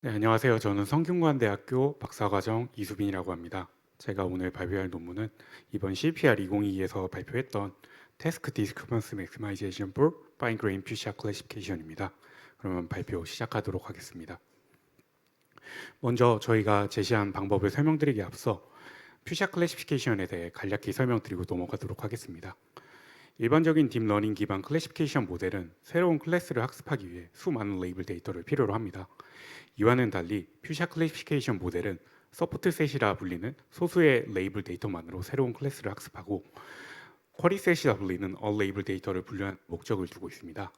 네, 안녕하세요. 저는 성균관대학교 박사과정 이수빈이라고 합니다. 제가 오늘 발표할 논문은 이번 CPR 2022에서 발표했던 Task Discrepancy Maximization for Fine Grained Fuchsia Classification입니다. 그러면 발표 시작하도록 하겠습니다. 먼저 저희가 제시한 방법을 설명드리기 앞서 퓨샤 클래시피케이션에 대해 간략히 설명드리고 넘어가도록 하겠습니다. 일반적인 딥러닝 기반 클래시피케이션 모델은 새로운 클래스를 학습하기 위해 수많은 레이블 데이터를 필요로 합니다. 이와는 달리 퓨샤 클래시피케이션 모델은 서포트셋이라 불리는 소수의 레이블 데이터만으로 새로운 클래스를 학습하고 쿼리셋이라 불리는 언레이블 데이터를 분류한 목적을 두고 있습니다.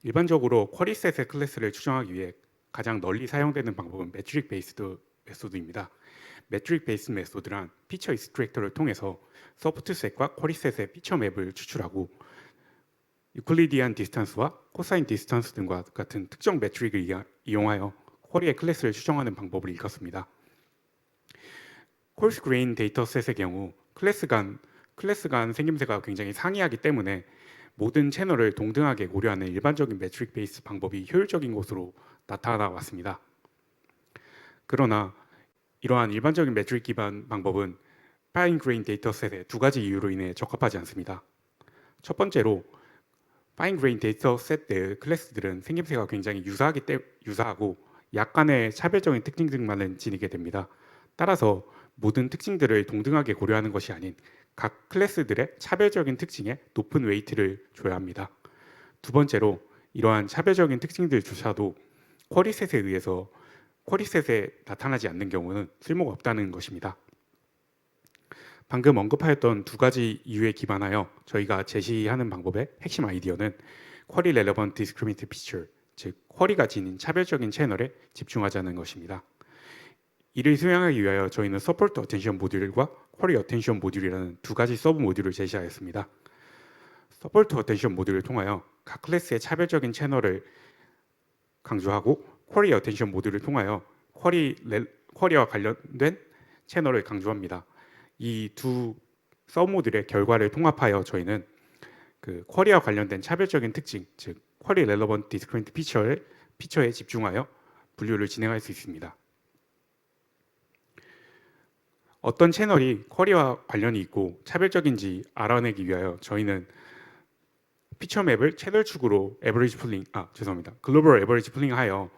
일반적으로 쿼리셋의 클래스를 추정하기 위해 가장 널리 사용되는 방법은 매트릭 베이스드 메소드입니다. 매트릭 베이스 메소드란 피처 익스트랙터를 통해서 서포트셋과 쿼리셋의 피처 맵을 추출하고 유클리디안 디스턴스와 코사인 디스턴스 등과 같은 특정 매트릭을 이용하여 쿼리의 클래스를 추정하는 방법을 일컫습니다. 콜스 그레인 데이터셋의 경우 클래스 간 생김새가 굉장히 상이하기 때문에 모든 채널을 동등하게 고려하는 일반적인 매트릭 베이스 방법이 효율적인 것으로 나타나 왔습니다. 그러나 이러한 일반적인 매트릭 기반 방법은 파인 그레인 데이터셋의 두 가지 이유로 인해 적합하지 않습니다. 첫 번째로 파인 그레인 데이터셋 내의 클래스들은 생김새가 굉장히 유사하고 약간의 차별적인 특징들만을 지니게 됩니다. 따라서 모든 특징들을 동등하게 고려하는 것이 아닌 각 클래스들의 차별적인 특징에 높은 웨이트를 줘야 합니다. 두 번째로 이러한 차별적인 특징들조차도 쿼리셋에 나타나지 않는 경우는 쓸모가 없다는 것입니다. 방금 언급하였던 두 가지 이유에 기반하여 저희가 제시하는 방법의 핵심 아이디어는 쿼리 렐러번트 디스크리미네이트 피처, 즉 쿼리가 지닌 차별적인 채널에 집중하자는 것입니다. 이를 수행하기 위하여 저희는 서포트 어텐션 모듈과 쿼리 어텐션 모듈이라는 두 가지 서브 모듈을 제시하였습니다. 서포트 어텐션 모듈을 통하여 각 클래스의 차별적인 채널을 강조하고 쿼리 어텐션 모듈을 통하여 쿼리와 관련된 채널을 강조합니다. 이 두 서브 모듈의 결과를 통합하여 저희는 쿼리와 관련된 차별적인 특징, 즉 쿼리 렐러번트 디스크리미네이트 피처에 집중하여 분류를 진행할 수 있습니다. 어떤 채널이 쿼리와 관련이 있고 차별적인지 알아내기 위하여 저희는 피처 맵을 채널 축으로 글로벌 에버리지 풀링하여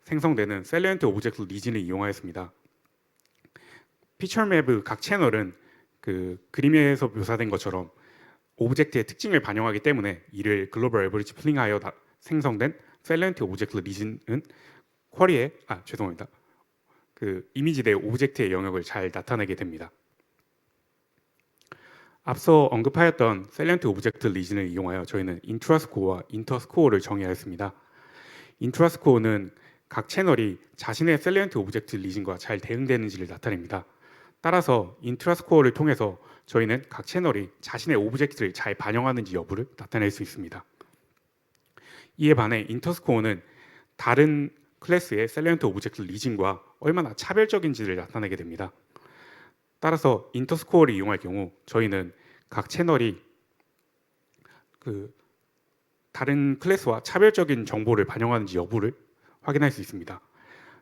생성되는 셀리언트 오브젝트 리진을 이용하였습니다. 피처 맵의 각 채널은 그림에서 묘사된 것처럼 오브젝트의 특징을 반영하기 때문에 이를 글로벌 에버리지 풀링하여 생성된 셀리언트 오브젝트 리진은 이미지 내 오브젝트의 영역을 잘 나타내게 됩니다. 앞서 언급하였던 셀리언트 오브젝트 리진을 이용하여 저희는 인트라스코어와 인터스코어를 정의하였습니다. 인트라스코어는 각 채널이 자신의 셀리언트 오브젝트 리진과 잘 대응되는지를 나타냅니다. 따라서 인트라스코어를 통해서 저희는 각 채널이 자신의 오브젝트를 잘 반영하는지 여부를 나타낼 수 있습니다. 이에 반해 인터스코어는 다른 클래스의 셀리언트 오브젝트 리진과 얼마나 차별적인지를 나타내게 됩니다. 따라서 인터스코어를 이용할 경우 저희는 각 채널이 다른 클래스와 차별적인 정보를 반영하는지 여부를 확인할 수 있습니다.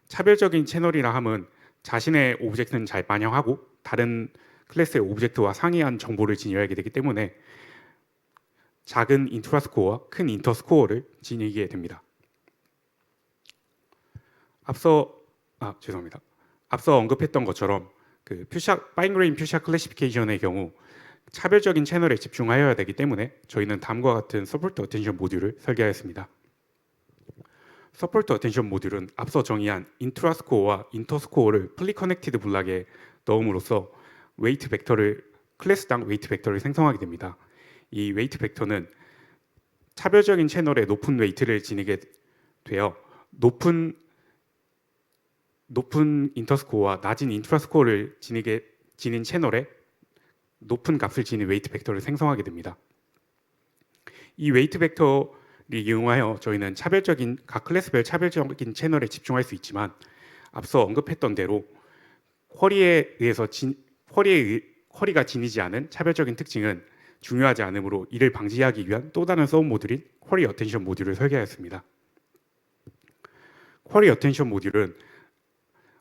차별적인 채널이라 함은 자신의 오브젝트는 잘 반영하고 다른 클래스의 오브젝트와 상이한 정보를 지니게 되기 때문에 작은 인트라스코어와 큰 인터스코어를 지니게 됩니다. 앞서 언급했던 것처럼 파인 그레인 퓨샤 클래시피케이션의 경우 차별적인 채널에 집중하여야 되기 때문에 저희는 다음과 같은 서포트 어텐션 모듈을 설계하였습니다. 서포트 어텐션 모듈은 앞서 정의한 인트라스코어와 인터스코어를 플리 커넥티드 블락에 넣음으로써 클래스당 웨이트 벡터를 생성하게 됩니다. 이 웨이트 벡터는 차별적인 채널에 높은 웨이트를 지니게 되어 높은 인터스코어와 낮은 인트라스코어를 지닌 채널에 높은 값을 지닌 웨이트 벡터를 생성하게 됩니다. 이 웨이트 벡터를 이용하여 저희는 각 클래스별 차별적인 채널에 집중할 수 있지만 앞서 언급했던 대로 쿼리가 지니지 않은 차별적인 특징은 중요하지 않으므로 이를 방지하기 위한 또 다른 서브 모듈인 쿼리 어텐션 모듈을 설계하였습니다. 쿼리 어텐션 모듈은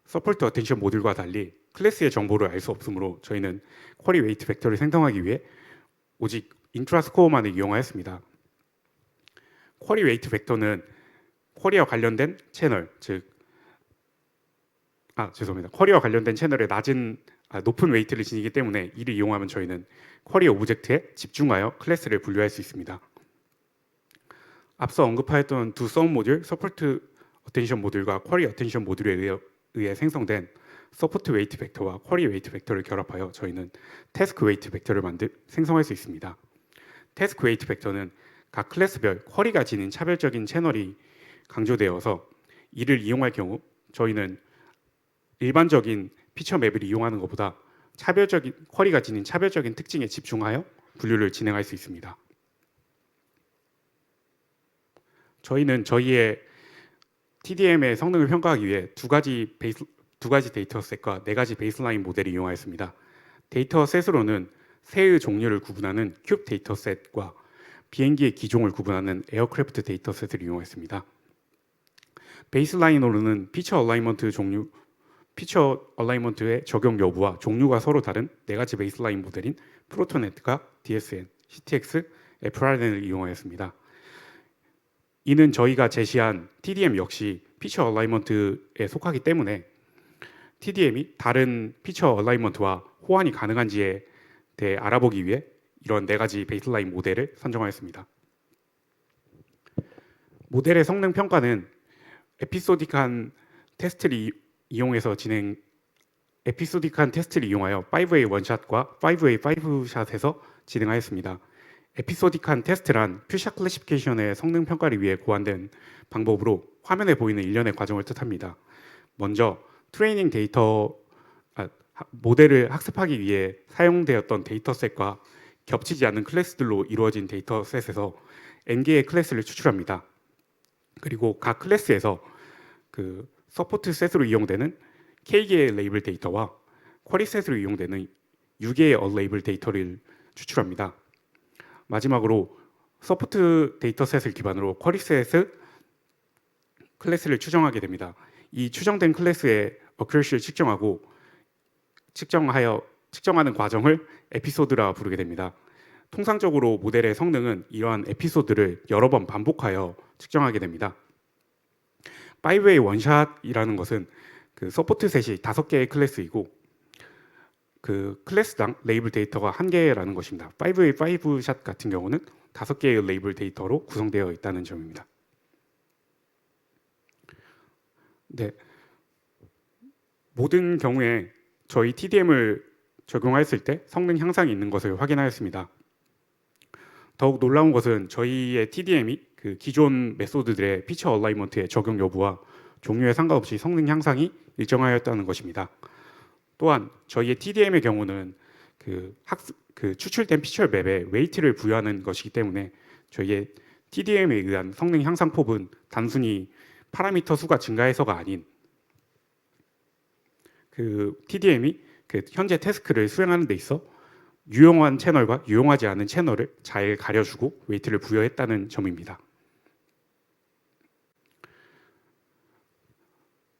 서포트 어텐션 모듈과 달리 클래스의 정보를 알 수 없으므로 저희는 쿼리 웨이트 벡터를 생성하기 위해 오직 인트라 스코어만을 이용하였습니다. 쿼리 웨이트 벡터는 쿼리와 관련된 채널, 죄송합니다. 쿼리와 관련된 채널에 높은 웨이트를 지니기 때문에 이를 이용하면 저희는 쿼리 오브젝트에 집중하여 클래스를 분류할 수 있습니다. 앞서 언급하였던 두 서브 모듈, 서포트 어텐션 모듈과 쿼리 어텐션 모듈에 의해 생성된 서포트 웨이트 벡터와 쿼리 웨이트 벡터를 결합하여 저희는 태스크 웨이트 벡터를 생성할 수 있습니다. 태스크 웨이트 벡터는 각 클래스별 쿼리가 지닌 차별적인 채널이 강조되어서 이를 이용할 경우 저희는 일반적인 피처 맵을 이용하는 것보다 쿼리가 지닌 차별적인 특징에 집중하여 분류를 진행할 수 있습니다. 저희는 저희의 TDM의 성능을 평가하기 위해 두 가지 데이터셋과 네 가지 베이스라인 모델을 이용하였습니다. 데이터셋으로는 새의 종류를 구분하는 큐브 데이터셋과 비행기의 기종을 구분하는 에어크래프트 데이터셋을 이용했습니다. 베이스라인으로는 피처 얼라이먼트의 적용 여부와 종류가 서로 다른 네 가지 베이스라인 모델인 프로토네트가 DSN, CTX, FRN을 이용하였습니다. 이는 저희가 제시한 TDM 역시 피처 얼라이먼트에 속하기 때문에 TDM이 다른 피처 얼라이먼트와 호환이 가능한지에 대해 알아보기 위해 이런 네 가지 베이스라인 모델을 선정하였습니다. 모델의 성능 평가는 에피소딕한 테스트를 이용하여 5way 원샷과 5way 5샷에서 진행하였습니다. 에피소딕한 테스트란 퓨샷 클래시피케이션의 성능 평가를 위해 고안된 방법으로 화면에 보이는 일련의 과정을 뜻합니다. 먼저 모델을 학습하기 위해 사용되었던 데이터셋과 겹치지 않는 클래스들로 이루어진 데이터셋에서 n개의 클래스를 추출합니다. 그리고 각 클래스에서 그 서포트 셋으로 이용되는 k개의 레이블 데이터와 쿼리 셋으로 이용되는 6개의 언레이블 데이터를 추출합니다. 마지막으로 서포트 데이터셋을 기반으로 쿼리 셋의 클래스를 추정하게 됩니다. 이 추정된 클래스의 어큐러시를 측정하는 과정을 에피소드라 부르게 됩니다. 통상적으로 모델의 성능은 이러한 에피소드를 여러 번 반복하여 측정하게 됩니다. 5way 원샷이라는 것은 그 서포트 셋이 5개의 클래스이고 그 클래스당 레이블 데이터가 1개라는 것입니다. 5way 5샷 같은 경우는 5개의 레이블 데이터로 구성되어 있다는 점입니다. 네, 모든 경우에 저희 TDM을 적용했을 때 성능 향상이 있는 것을 확인하였습니다. 더욱 놀라운 것은 저희의 TDM이 그 기존 메소드들의 피처 얼라이먼트의 적용 여부와 종류에 상관없이 성능 향상이 일정하였다는 것입니다. 또한 저희의 TDM의 경우는 그 추출된 피처 맵에 웨이트를 부여하는 것이기 때문에 저희의 TDM에 의한 성능 향상 폭은 단순히 파라미터 수가 증가해서가 아닌 그 TDM이 그 현재 태스크를 수행하는 데 있어 유용한 채널과 유용하지 않은 채널을 잘 가려주고 웨이트를 부여했다는 점입니다.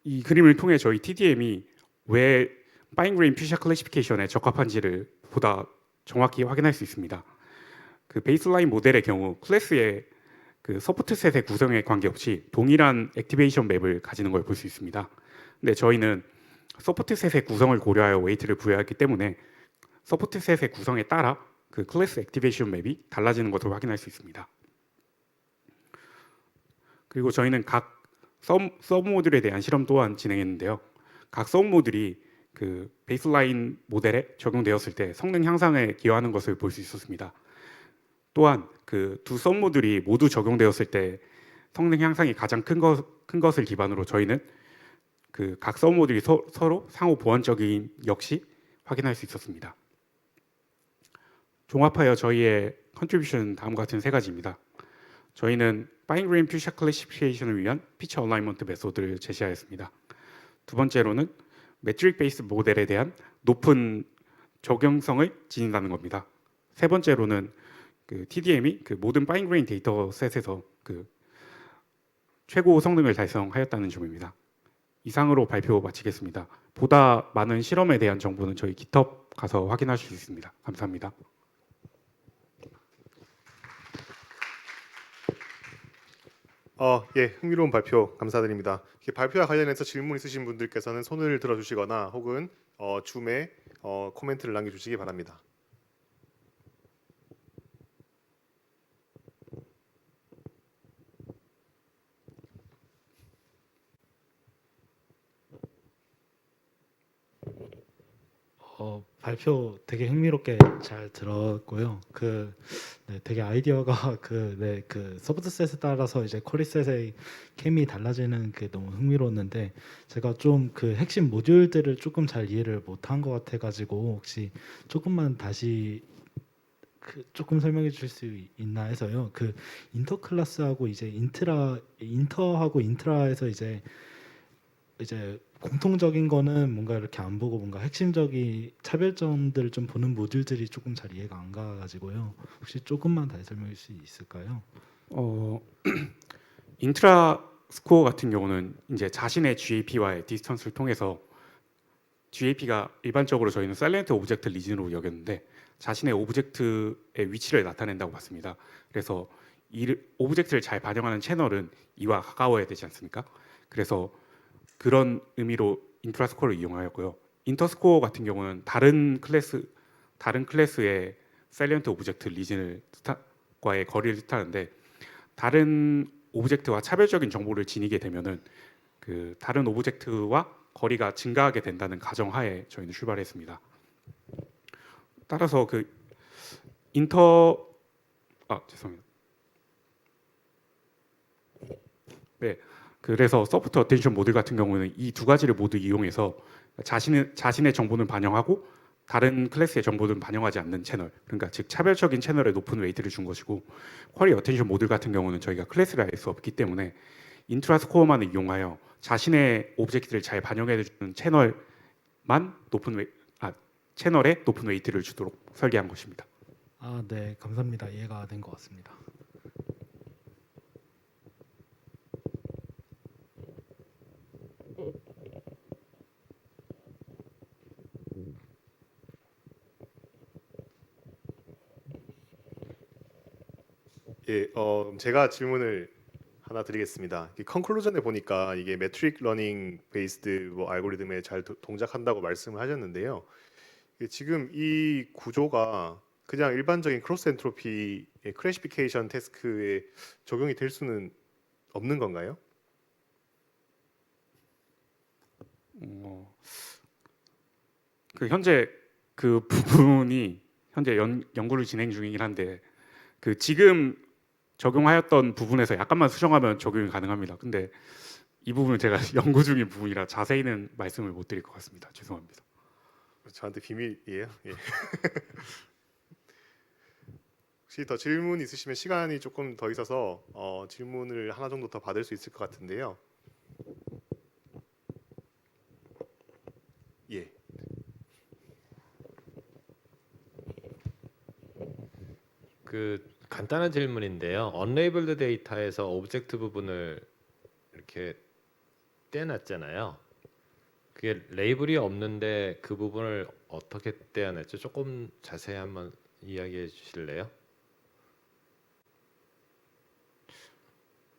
이 그림을 통해 저희 TDM이 왜 파인 그레인 퓨처 클래시피케이션에 적합한지를 보다 정확히 확인할 수 있습니다. 그 베이스라인 모델의 경우 클래스의 그 서포트 셋의 구성에 관계없이 동일한 액티베이션 맵을 가지는 걸 볼 수 있습니다. 근데 저희는 서포트 셋의 구성을 고려하여 웨이트를 부여했기 때문에 서포트 셋의 구성에 따라 그 클래스 액티베이션 맵이 달라지는 것을 확인할 수 있습니다. 그리고 저희는 각 서브 모듈에 대한 실험 또한 진행했는데요. 각 서브 모듈이 그 베이스라인 모델에 적용되었을 때 성능 향상에 기여하는 것을 볼 수 있었습니다. 또한 그 두 서브 모듈이 모두 적용되었을 때 성능 향상이 가장 큰 것을 기반으로 저희는 그 각 서브 모듈이 서로 상호 보완적인 역시 확인할 수 있었습니다. 종합하여 저희의 컨트리뷰션은 다음과 같은 세 가지입니다. 저희는 파인 그레인 퓨처 클래시피케이션을 위한 피처 얼라이먼트 메소드를 제시하였습니다. 두 번째로는 매트릭 베이스 모델에 대한 높은 적용성을 지닌다는 겁니다. 세 번째로는 그 TDM이 그 모든 파인 그레인 데이터 셋에서 그 최고 성능을 달성하였다는 점입니다. 이상으로 발표 마치겠습니다. 보다 많은 실험에 대한 정보는 저희 GitHub 가서 확인하실 수 있습니다. 감사합니다. 예, 흥미로운 발표 감사드립니다. 발표와 관련해서 질문 있으신 분들께서는 손을 들어주시거나 혹은 줌에 코멘트를 남겨주시기 바랍니다. 발표 되게 흥미롭게 잘 들었고요. 네, 되게 아이디어가 그 서브셋에 따라서 이제 쿼리셋의 캠이 달라지는 게 너무 흥미로웠는데 제가 좀 그 핵심 모듈들을 조금 잘 이해를 못한 것 같아가지고 혹시 조금만 다시 조금 설명해 주실 수 있나 해서요. 그 인터 클래스하고 이제 인터하고 인트라에서 이제 공통적인 거는 뭔가 이렇게 안 보고 뭔가 핵심적인 차별점들을 좀 보는 모듈들이 조금 잘 이해가 안 가가지고요. 혹시 조금만 다시 설명해 주실 수 있을까요? 인트라 스코어 같은 경우는 이제 자신의 GAP와의 디스턴스를 통해서 GAP가 일반적으로 저희는 사일런트 오브젝트 리진으로 여겼는데 자신의 오브젝트의 위치를 나타낸다고 봤습니다. 그래서 이 오브젝트를 잘 반영하는 채널은 이와 가까워야 되지 않습니까? 그래서 그런 의미로 인트라 스코어를 이용하였고요. 인터 스코어 같은 경우는 다른 클래스의 사일런트 오브젝트 리진과의 거리를 뜻하는데 다른 오브젝트와 차별적인 정보를 지니게 되면은 그 다른 오브젝트와 거리가 증가하게 된다는 가정하에 저희는 출발했습니다. 따라서 그 죄송합니다. 네, 그래서 소프트 어텐션 모듈 같은 경우는 이 두 가지를 모두 이용해서 자신의 정보는 반영하고 다른 클래스의 정보는 반영하지 않는 채널, 그러니까 즉 차별적인 채널에 높은 웨이트를 준 것이고 쿼리 어텐션 모듈 같은 경우는 저희가 클래스를 알 수 없기 때문에 인트라 스코어만을 이용하여 자신의 오브젝트를 잘 반영해 주는 채널에 높은 웨이트를 주도록 설계한 것입니다. 네, 감사합니다. 이해가 된 것 같습니다. 예, 제가 질문을 하나 드리겠습니다. 컨클루전에 보니까 이게 매트릭 러닝 베이스드 알고리즘에 잘 동작한다고 말씀을 하셨는데요. 지금 이 구조가 그냥 일반적인 크로스 엔트로피 크래시피케이션 태스크에 적용이 될 수는 없는 건가요? 현재 그 부분이 현재 연구를 진행 중이긴 한데 그 지금 적용하였던 부분에서 약간만 수정하면 적용이 가능합니다. 근데 이 부분은 제가 연구 중인 부분이라 자세히는 말씀을 못 드릴 것 같습니다. 죄송합니다. 저한테 비밀이에요. 예. 혹시 더 질문 있으시면 시간이 조금 더 있어서 질문을 하나 정도 더 받을 수 있을 것 같은데요. 예. 간단한 질문인데요. 언레이블드 데이터에서 오브젝트 부분을 이렇게 떼놨잖아요. 그게 레이블이 없는데 그 부분을 어떻게 떼어냈죠? 조금 자세히 한번 이야기해 주실래요?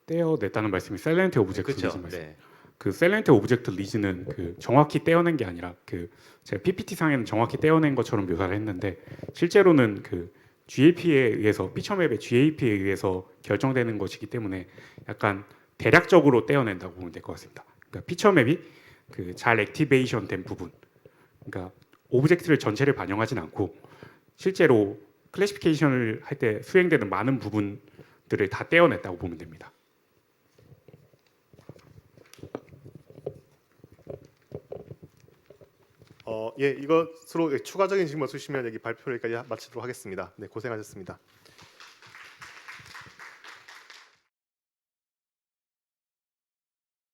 떼어냈다는 말씀이 사일런트 오브젝트 그렇죠. 리진 말씀. 네. 그 사일런트 오브젝트 리진은 그 정확히 떼어낸 게 아니라 그 제가 PPT 상에는 정확히 떼어낸 것처럼 묘사를 했는데 실제로는 그 GAP에 의해서 피처맵의 GAP에 의해서 결정되는 것이기 때문에 약간 대략적으로 떼어낸다고 보면 될 것 같습니다. 그러니까 피처맵이 그 잘 액티베이션 된 부분, 그러니까 오브젝트를 전체를 반영하진 않고 실제로 클래시피케이션을 할 때 수행되는 많은 부분들을 다 떼어냈다고 보면 됩니다. 예, 이것으로 추가적인 질문 없으시면 여기 발표를 여기까지 마치도록 하겠습니다. 네, 고생하셨습니다.